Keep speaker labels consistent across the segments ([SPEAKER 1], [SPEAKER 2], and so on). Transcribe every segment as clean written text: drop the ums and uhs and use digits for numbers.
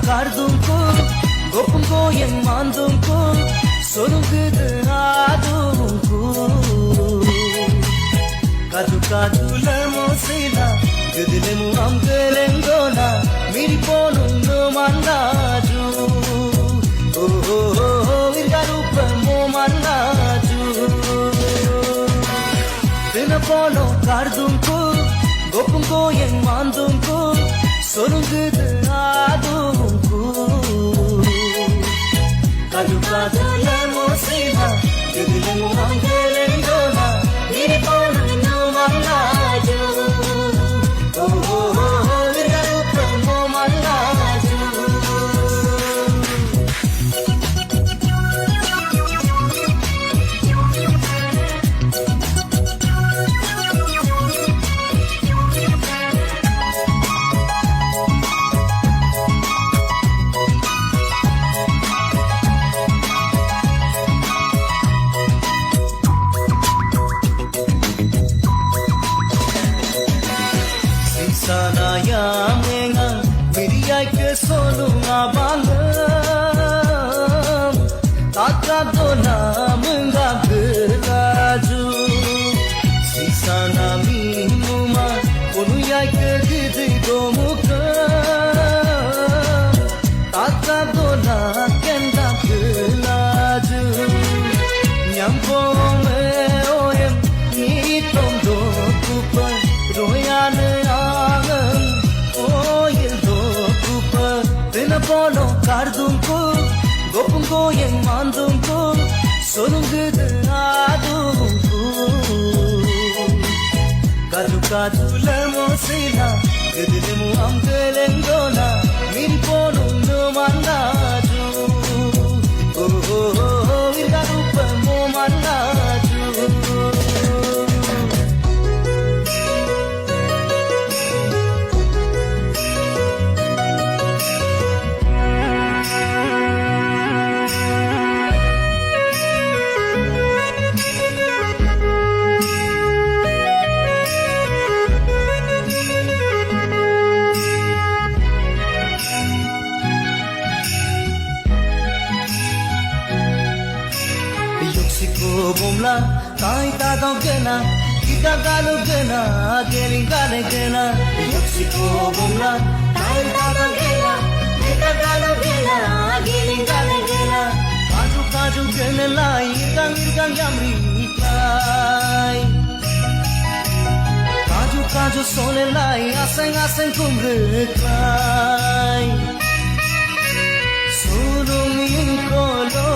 [SPEAKER 1] கார்தும்கு கோப்புங்கோ N மாந்தும்கு சொருங்குது ஆதும்கு kaju காஜுல மோசினா கதிலெமு அங்கலெங்கோனா மிரிபோனுன்னு மன்னாஜு O விர்காருப்பமோ மன்னாஜு தினப்போனோ கார்தும்கு கோப்புங்கோ N மாந்தும்கு சொருங்குது ஆதும்கு kaju காஜுல மோசினா கதிலெமு அங்கலெங்கோனா மிரிபோனுன்னு மன்னாஜு O விர்காருப்பமோ மன்னாஜு Sanaya menga miriya ke sonu ngabalam taka do namunga gelaju sisana minuma konuya ke gidi gomuka taka do na kenda gelaju nyampo me oyem ni tom do kupa royan தினப்போனோ கார்தும்கு கோப்புங்கோ N மாந்தும்கு சொருங்குது ஆதும்கு kaju காஜுல மோசினா கதிலெமு அங்கலெங்கோனா மிரிபோனுன்னு மன்னாஜு O விர்காருப்பமோ மன்னாஜு Bomla tai ta dong kena kita galu kena geling gale kena Mexico bomla tai ta dong kena kita galu kena geling gale kena kaju kaju kena lai irgang yamri kai kaju kaju sole lai aseng kumre kai sulung inkolo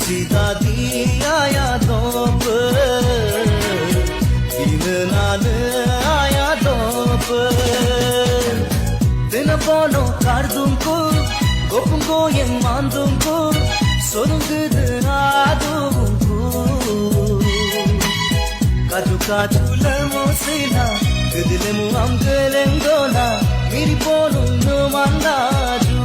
[SPEAKER 1] Sita dia ya top inana ya top தினப்போனோ கார்தும்கு கோப்புங்கோ N மாந்தும்கு சொருங்குது ஆதும்கு kaju காஜுல மோசினா கதிலெமு அங்கலெங்கோனா மிரிபோனுன்னு மன்னாஜு